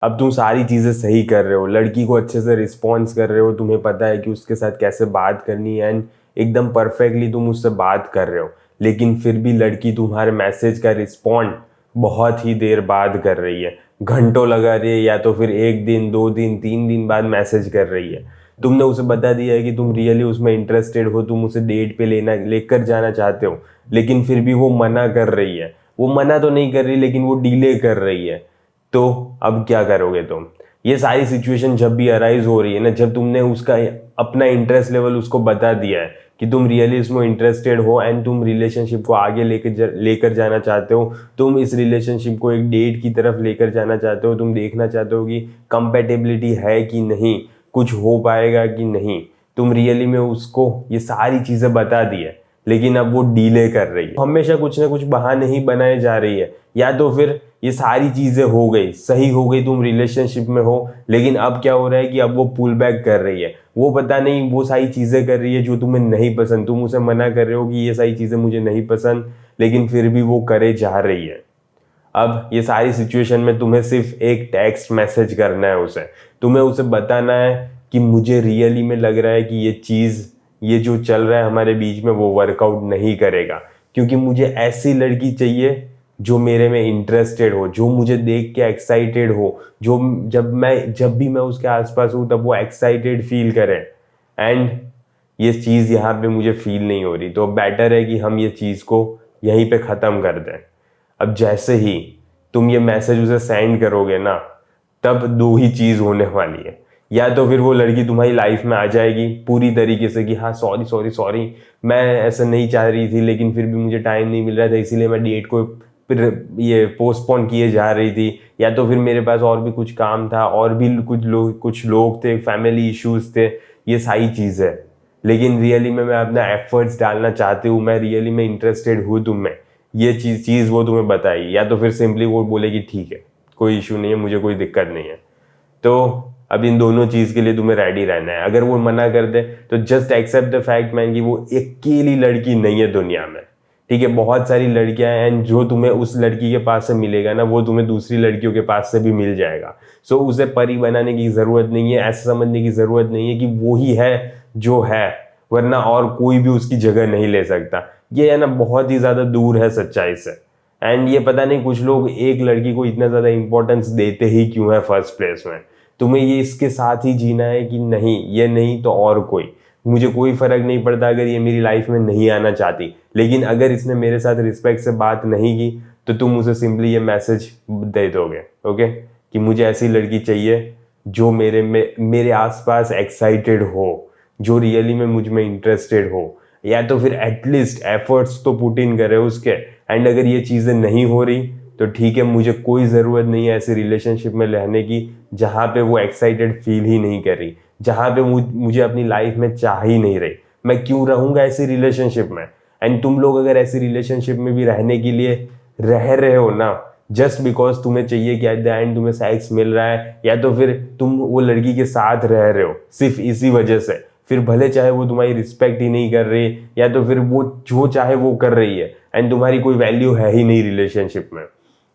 अब तुम सारी चीज़ें सही कर रहे हो, लड़की को अच्छे से रिस्पॉन्स कर रहे हो, तुम्हें पता है कि उसके साथ कैसे बात करनी है एंड एकदम परफेक्टली तुम उससे बात कर रहे हो, लेकिन फिर भी लड़की तुम्हारे मैसेज का रिस्पॉन्ड बहुत ही देर बाद कर रही है, घंटों लगा रही है, या तो फिर 1 दिन 2 दिन 3 दिन बाद मैसेज कर रही है। तुमने उसे बता दिया है कि तुम रियली उसमें इंटरेस्टेड हो, तुम उसे डेट पे लेकर जाना चाहते हो, लेकिन फिर भी वो मना कर रही है। वो मना तो नहीं कर रही, लेकिन वो डिले कर रही है। तो अब क्या करोगे तुम? ये सारी सिचुएशन जब भी अराइज हो रही है ना, जब तुमने उसका अपना इंटरेस्ट लेवल उसको बता दिया है कि तुम रियली इसमें इंटरेस्टेड हो एंड तुम रिलेशनशिप को आगे लेकर जाना चाहते हो, तुम इस रिलेशनशिप को एक डेट की तरफ लेकर जाना चाहते हो, तुम देखना चाहते हो कि कंपेटेबिलिटी है कि नहीं, कुछ हो पाएगा कि नहीं, तुम रियली में उसको ये सारी चीज़ें बता दी है, लेकिन अब वो डीले कर रही है, हमेशा कुछ ना कुछ बहाने ही बनाए जा रही है। या तो फिर ये सारी चीज़ें हो गई, सही हो गई, तुम रिलेशनशिप में हो, लेकिन अब क्या हो रहा है कि अब वो पुल बैक कर रही है, वो पता नहीं वो सारी चीज़ें कर रही है जो तुम्हें नहीं पसंद, तुम उसे मना कर रहे हो कि ये सारी चीज़ें मुझे नहीं पसंद, लेकिन फिर भी वो करे जा रही है। अब ये सारी सिचुएशन में तुम्हें सिर्फ एक टेक्स्ट मैसेज करना है उसे, तुम्हें उसे बताना है कि मुझे रियली में लग रहा है कि ये चीज़, ये जो चल रहा है हमारे बीच में वो वर्कआउट नहीं करेगा, क्योंकि मुझे ऐसी लड़की चाहिए जो मेरे में इंटरेस्टेड हो, जो मुझे देख के एक्साइटेड हो, जो जब भी मैं उसके आसपास हूँ तब वो एक्साइटेड फील करे। एंड ये चीज़ यहाँ पे मुझे फील नहीं हो रही, तो बेटर है कि हम ये चीज़ को यहीं पे ख़त्म कर दें। अब जैसे ही तुम ये मैसेज उसे सेंड करोगे ना, तब दो ही चीज़ होने वाली है। या तो फिर वो लड़की तुम्हारी लाइफ में आ जाएगी पूरी तरीके से कि हाँ सॉरी सॉरी सॉरी, मैं ऐसा नहीं चाह रही थी, लेकिन फिर भी मुझे टाइम नहीं मिल रहा था, इसीलिए मैं डेट को फिर ये पोस्टपोन किए जा रही थी। या तो फिर मेरे पास और भी कुछ काम था, और भी कुछ लोग थे, फैमिली इश्यूज थे, ये सारी चीज़ है, लेकिन रियली में मैं अपना एफर्ट्स डालना चाहती हूँ, मैं रियली में इंटरेस्टेड हूँ तुम में, ये चीज़ वो तुम्हें बताएगी। या तो फिर सिंपली वो बोलेगी ठीक है, कोई इशू नहीं है, मुझे कोई दिक्कत नहीं है। तो अब इन दोनों चीज़ के लिए तुम्हें रेडी रहना है। अगर वो मना कर दे तो just accept the fact man कि वो अकेली लड़की नहीं है दुनिया में, ठीक है, बहुत सारी लड़कियां हैं, एंड जो तुम्हें उस लड़की के पास से मिलेगा ना, वो तुम्हें दूसरी लड़कियों के पास से भी मिल जाएगा। सो उसे परी बनाने की ज़रूरत नहीं है, ऐसा समझने की ज़रूरत नहीं है कि वो ही है जो है, वरना और कोई भी उसकी जगह नहीं ले सकता। ये है ना, बहुत ही ज़्यादा दूर है सच्चाई से। एंड ये पता नहीं कुछ लोग एक लड़की को इतना ज़्यादा इंपॉर्टेंस देते ही क्यों है फर्स्ट प्लेस में। तुम्हें ये इसके साथ ही जीना है कि नहीं, ये नहीं तो और कोई, मुझे कोई फर्क नहीं पड़ता अगर ये मेरी लाइफ में नहीं आना चाहती, लेकिन अगर इसने मेरे साथ रिस्पेक्ट से बात नहीं की तो तुम उसे सिंपली ये मैसेज दे दोगे, ओके, कि मुझे ऐसी लड़की चाहिए जो मेरे आसपास एक्साइटेड हो, जो रियली में मुझ में इंटरेस्टेड हो, या तो फिर एटलीस्ट एफर्ट्स तो पुट इन करे उसके। एंड अगर ये चीज़ें नहीं हो रही तो ठीक है, मुझे कोई ज़रूरत नहीं है ऐसी रिलेशनशिप में रहने की जहाँ पे वो एक्साइटेड फील ही नहीं कर रही, जहाँ पे मुझे अपनी लाइफ में चाह ही नहीं रही। मैं क्यों रहूँगा ऐसी रिलेशनशिप में? एंड तुम लोग अगर ऐसी रिलेशनशिप में भी रहने के लिए रह रहे हो ना, जस्ट बिकॉज तुम्हें चाहिए कि एट द एंड तुम्हें सेक्स मिल रहा है, या तो फिर तुम वो लड़की के साथ रह रहे हो सिर्फ इसी वजह से, फिर भले चाहे वो तुम्हारी रिस्पेक्ट ही नहीं कर रही, या तो फिर वो जो चाहे वो कर रही है एंड तुम्हारी कोई वैल्यू है ही नहीं रिलेशनशिप में,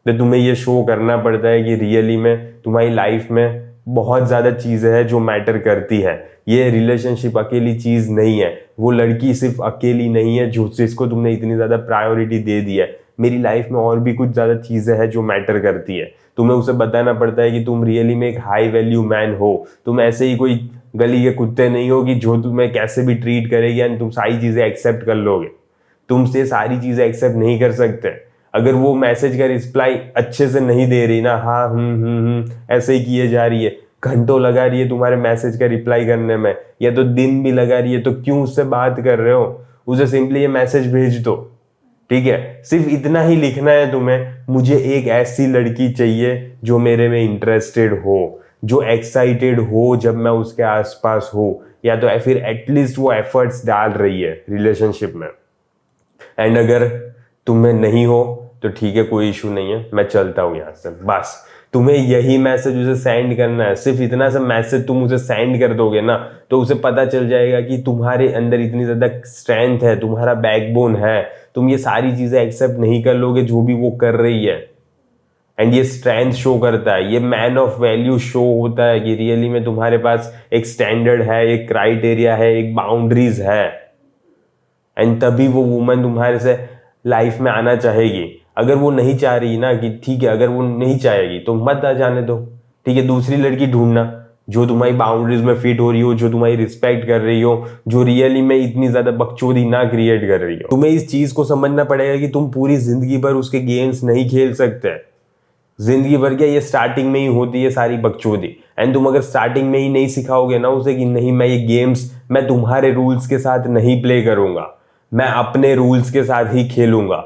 तो तुम्हें ये शो करना पड़ता है कि रियली में तुम्हारी लाइफ में बहुत ज़्यादा चीज़ें हैं जो मैटर करती है। ये रिलेशनशिप अकेली चीज़ नहीं है, वो लड़की सिर्फ अकेली नहीं है जो जिसको तुमने इतनी ज़्यादा प्रायोरिटी दे दी है। मेरी लाइफ में और भी कुछ ज़्यादा चीज़ें हैं जो मैटर करती है। तुम्हें उसे बताना पड़ता है कि तुम रियली में एक हाई वैल्यू मैन हो, तुम ऐसे ही कोई गली के कुत्ते नहीं हो कि जो तुम्हें कैसे भी ट्रीट करेगी एंड तुम सारी चीज़ें एक्सेप्ट कर लोगे। तुमसे सारी चीज़ें एक्सेप्ट नहीं कर सकते। अगर वो मैसेज का रिप्लाई अच्छे से नहीं दे रही ना, हाँ ऐसे ही किए जा रही है, घंटों लगा रही है तुम्हारे मैसेज का रिप्लाई करने में, या तो दिन भी लगा रही है, तो क्यों उससे बात कर रहे हो? उसे सिंपली ये मैसेज भेज दो, ठीक है, सिर्फ इतना ही लिखना है तुम्हें, मुझे एक ऐसी लड़की चाहिए जो मेरे में इंटरेस्टेड हो, जो एक्साइटेड हो जब मैं उसके आसपास हो, या तो फिर एटलीस्ट वो एफर्ट्स डाल रही है रिलेशनशिप में। एंड अगर तुम्हें नहीं हो तो ठीक है, कोई इशू नहीं है, मैं चलता हूँ यहाँ से। बस तुम्हें यही मैसेज उसे सेंड करना है, सिर्फ इतना सा मैसेज तुम उसे सेंड कर दोगे ना, तो उसे पता चल जाएगा कि तुम्हारे अंदर इतनी ज़्यादा स्ट्रेंथ है, तुम्हारा बैकबोन है, तुम ये सारी चीज़ें एक्सेप्ट नहीं कर लोगे जो भी वो कर रही है। एंड ये स्ट्रेंथ शो करता है, ये मैन ऑफ वैल्यू शो होता है कि रियली में तुम्हारे पास एक स्टैंडर्ड है, एक क्राइटेरिया है, एक बाउंड्रीज है। एंड तभी वो वुमन तुम्हारे से लाइफ में आना चाहेगी। अगर वो नहीं चाह रही ना कि ठीक है, अगर वो नहीं चाहेगी तो मत आ जाने दो, ठीक है, दूसरी लड़की ढूंढना जो तुम्हारी बाउंड्रीज में फिट हो रही हो, जो तुम्हारी रिस्पेक्ट कर रही हो, जो रियली में इतनी ज्यादा बकचोदी ना क्रिएट कर रही हो। तुम्हें इस चीज को समझना पड़ेगा कि तुम पूरी जिंदगी भर उसके गेम्स नहीं खेल सकते। जिंदगी भर क्या, ये स्टार्टिंग में ही होती है सारी बकचोदी। एंड तुम अगर स्टार्टिंग में ही नहीं सिखाओगे ना उसे कि नहीं, मैं ये गेम्स मैं तुम्हारे रूल्स के साथ नहीं प्ले करूंगा, मैं अपने रूल्स के साथ ही खेलूंगा।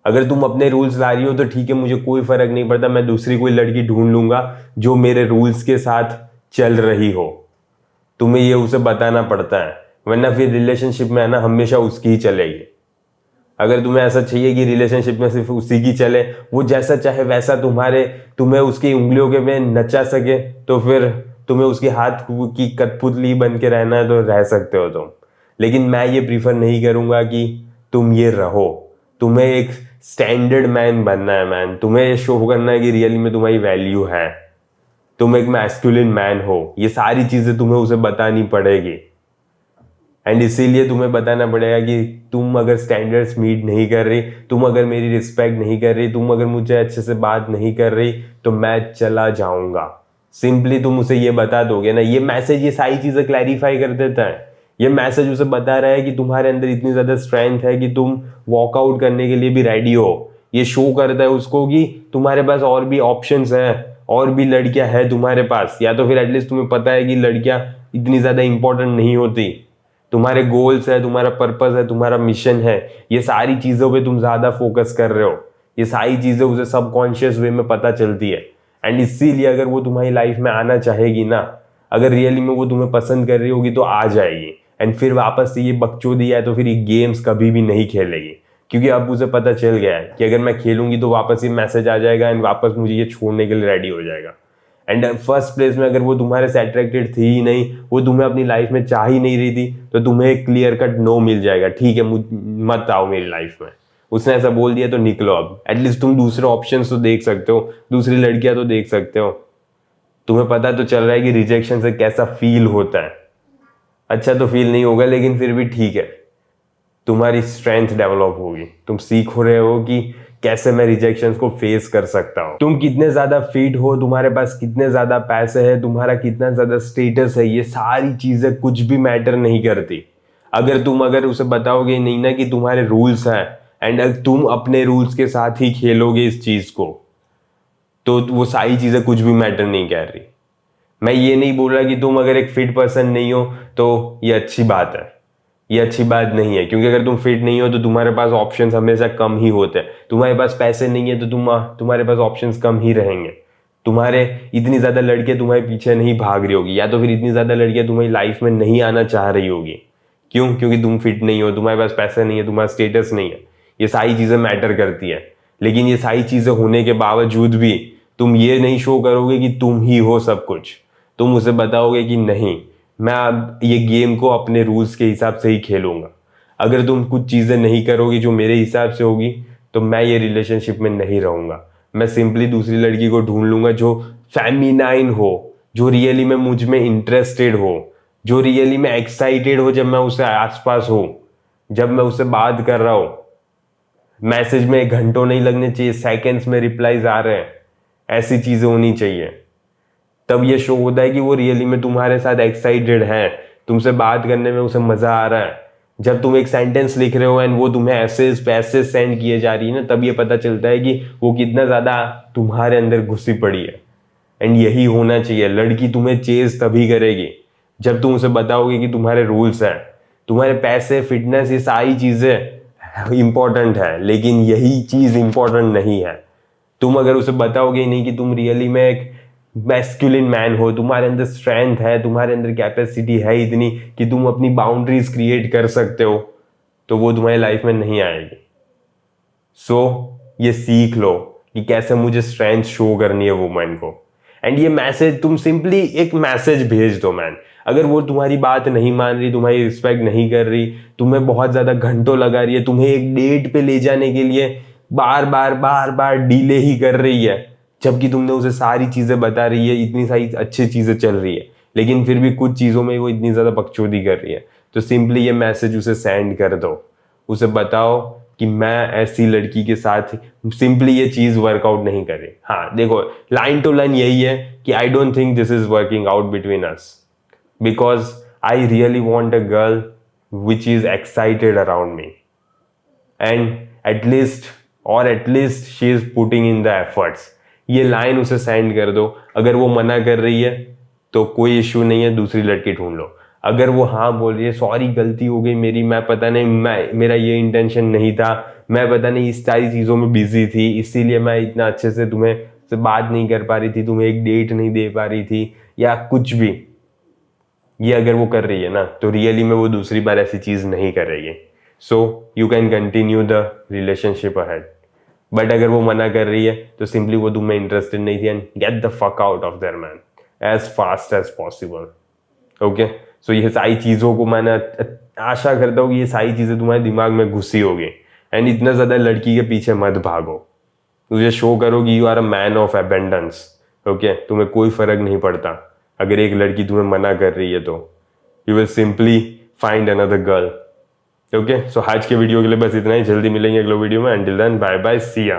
अगर तुम अपने रूल्स ला रही हो तो ठीक है, मुझे कोई फर्क नहीं पड़ता, मैं दूसरी कोई लड़की ढूंढ लूंगा जो मेरे रूल्स के साथ चल रही हो। तुम्हें ये उसे बताना पड़ता है, वरना फिर रिलेशनशिप में है ना हमेशा उसकी ही चलेगी। अगर तुम्हें ऐसा चाहिए कि रिलेशनशिप में सिर्फ उसी की चले, वो जैसा चाहे वैसा तुम्हें उसकी उंगलियों के में नचा सके, तो फिर तुम्हें उसके हाथ की कठपुतली बन के रहना है तो रह सकते हो तुम। लेकिन मैं ये प्रीफर नहीं करूंगा कि तुम ये रहो। तुम्हें एक स्टैंडर्ड मैन बनना है मैन। तुम्हें ये शो करना है कि रियली में तुम्हारी वैल्यू है, तुम एक मैस्कुलिन मैन हो। ये सारी चीजें तुम्हें उसे बतानी पड़ेगी। एंड इसीलिए तुम्हें बताना पड़ेगा कि तुम अगर स्टैंडर्ड्स मीट नहीं कर रही, तुम अगर मेरी रिस्पेक्ट नहीं कर रही, तुम अगर मुझे अच्छे से बात नहीं कर रही, तो मैं चला जाऊंगा। सिंपली तुम उसे ये बता दोगे ना, ये मैसेज ये सारी चीजें क्लैरिफाई कर देता है। ये मैसेज उसे बता रहा है कि तुम्हारे अंदर इतनी ज्यादा स्ट्रेंथ है कि तुम वॉकआउट करने के लिए भी रेडी हो। ये शो करता है उसको कि तुम्हारे पास और भी ऑप्शंस हैं, और भी लड़कियां हैं तुम्हारे पास, या तो फिर एटलीस्ट तुम्हें पता है कि लड़कियां इतनी ज्यादा इंपॉर्टेंट नहीं होती। तुम्हारे गोल्स है, तुम्हारा पर्पस है, तुम्हारा मिशन है, ये सारी चीजों पे तुम ज्यादा फोकस कर रहे हो। ये सारी चीजें उसे सबकॉन्शियस वे में पता चलती है। एंड इसीलिए अगर वो तुम्हारी लाइफ में आना चाहेगी ना, अगर रियली में वो तुम्हें पसंद कर रही होगी तो आ जाएगी। एंड फिर वापस से ये बकचोदी है तो फिर ये गेम्स कभी भी नहीं खेलेगी, क्योंकि अब उसे पता चल गया है कि अगर मैं खेलूंगी तो वापस ये मैसेज आ जाएगा एंड वापस मुझे ये छोड़ने के लिए रेडी हो जाएगा। एंड फर्स्ट प्लेस में अगर वो तुम्हारे से अट्रैक्टेड थी ही नहीं, वो तुम्हें अपनी लाइफ में चाह ही नहीं रही थी, तो तुम्हें एक क्लियर कट नो मिल जाएगा, ठीक है मत आओ मेरी लाइफ में। उसने ऐसा बोल दिया तो निकलो। अब एटलीस्ट तुम दूसरे ऑप्शंस तो देख सकते हो, दूसरी लड़कियां तो देख सकते हो। तुम्हें पता तो चल रहा है कि रिजेक्शन से कैसा फील होता है। अच्छा तो फील नहीं होगा, लेकिन फिर भी ठीक है, तुम्हारी स्ट्रेंथ डेवलप होगी। तुम सीख रहे हो कि कैसे मैं रिजेक्शंस को फेस कर सकता हूँ। तुम कितने ज्यादा फिट हो, तुम्हारे पास कितने ज्यादा पैसे हैं, तुम्हारा कितना ज्यादा स्टेटस है, ये सारी चीजें कुछ भी मैटर नहीं करती। अगर उसे बताओगे नहीं ना कि तुम्हारे रूल्स हैं, एंड अगर तुम अपने रूल्स के साथ ही खेलोगे इस चीज को, तो वो सारी चीजें कुछ भी मैटर नहीं कर रही। मैं ये नहीं बोल रहा कि तुम अगर एक फिट पर्सन नहीं हो तो ये अच्छी बात है, ये अच्छी बात नहीं है, क्योंकि अगर तुम फिट नहीं हो तो तुम्हारे पास ऑप्शंस हमेशा कम ही होते हैं। तुम्हारे पास पैसे नहीं है तो तुम्हारे पास ऑप्शंस कम ही रहेंगे। तुम्हारे इतनी ज्यादा लड़कियां तुम्हारे पीछे नहीं भाग रही होगी, या तो फिर इतनी ज्यादा लड़कियां तुम्हारी लाइफ में नहीं आना चाह रही होगी। क्यों? क्योंकि तुम फिट नहीं हो, तुम्हारे पास पैसे नहीं है, तुम्हारा स्टेटस नहीं है। ये सारी चीजें मैटर करती है। लेकिन ये सारी चीजें होने के बावजूद भी तुम ये नहीं शो करोगे कि तुम ही हो सब कुछ। तुम उसे बताओगे कि नहीं, मैं अब ये गेम को अपने रूल्स के हिसाब से ही खेलूंगा। अगर तुम कुछ चीजें नहीं करोगे जो मेरे हिसाब से होगी, तो मैं ये रिलेशनशिप में नहीं रहूंगा। मैं सिंपली दूसरी लड़की को ढूंढ लूंगा जो फेमिनाइन हो, जो रियली में मुझ में इंटरेस्टेड हो, जो रियली में एक्साइटेड हो जब मैं उससे आसपास हूं, जब मैं उससे बात कर रहा हूं। मैसेज में घंटों नहीं लगने चाहिए, सेकेंड्स में रिप्लाईज आ रहे हैं, ऐसी चीजें होनी चाहिए। तब ये शो होता है कि वो रियली में तुम्हारे साथ एक्साइटेड है, तुमसे बात करने में उसे मजा आ रहा है। जब तुम एक सेंटेंस लिख रहे हो एंड वो तुम्हें ऐसे पैसे सेंड किए जा रही है ना, तब ये पता चलता है कि वो कितना ज्यादा तुम्हारे अंदर घुसी पड़ी है। एंड यही होना चाहिए। लड़की तुम्हें चेज तभी करेगी जब तुम उसे बताओगे कि तुम्हारे रूल्स हैं, तुम्हारे पैसे, फिटनेस, ये सारी चीजें इंपॉर्टेंट है, लेकिन यही चीज इंपॉर्टेंट नहीं है। तुम अगर उसे बताओगे नहीं कि तुम रियली में एक मैस्कुलिन मैन हो, तुम्हारे अंदर स्ट्रेंथ है, तुम्हारे अंदर कैपेसिटी है इतनी कि तुम अपनी बाउंड्रीज क्रिएट कर सकते हो, तो वो तुम्हारी लाइफ में नहीं आएगी। सो ये सीख लो कि कैसे मुझे स्ट्रेंथ शो करनी है वुमेन को। एंड ये मैसेज तुम सिंपली एक मैसेज भेज दो मैन। अगर वो तुम्हारी बात नहीं मान रही, तुम्हारी रिस्पेक्ट नहीं कर रही, तुम्हें बहुत ज्यादा घंटों लगा रही है, तुम्हें एक डेट पे ले जाने के लिए बार बार डिले ही कर रही है, जबकि तुमने उसे सारी चीजें बता रही है, इतनी सारी अच्छी चीजें चल रही है, लेकिन फिर भी कुछ चीजों में वो इतनी ज्यादा बकचोदी कर रही है। तो सिंपली ये मैसेज उसे सेंड कर दो, उसे बताओ कि मैं ऐसी लड़की के साथ, सिंपली ये चीज वर्कआउट नहीं कर रही। हाँ देखो, लाइन टू लाइन यही है कि I don't think this is working out between us, because I really want a girl which is excited around me, and at least she is putting in the efforts। ये line उसे send कर दो। अगर वो मना कर रही है तो कोई इश्यू नहीं है, दूसरी लड़की ढूंढ लो। अगर वो हाँ बोल रही है, सॉरी गलती हो गई मेरी, मैं पता नहीं, मेरा ये इंटेंशन नहीं था, मैं पता नहीं इस सारी चीज़ों में बिजी थी, इसीलिए मैं इतना अच्छे से तुम्हें से बात नहीं कर पा रही थी, तुम्हें एक डेट नहीं दे पा रही थी, या कुछ भी, ये अगर वो कर रही है ना, तो रियली में वो दूसरी बार ऐसी चीज नहीं कर रही है। So you can continue the relationship ahead. But अगर वो मना कर रही है तो सिंपली वो तुम्हें इंटरेस्टेड नहीं थी, and get the fuck out of there man as fast as possible. Okay, so ये सारी चीज़ों को मैंने आशा करता हूँ कि ये सारी चीज़ें तुम्हारे दिमाग में घुसी होगी। एंड इतना ज़्यादा लड़की के पीछे मत भागो, तुझे शो करो कि you are a man of abundance. Okay, तुम्हें कोई फर्क नहीं पड़ता अगर एक लड़की तुम्हें मना कर रही है, तो you will simply find another girl. Okay, so आज के वीडियो के लिए बस इतना ही। जल्दी मिलेंगे अगले वीडियो में। अंटिल देन बाय बाय, सी या।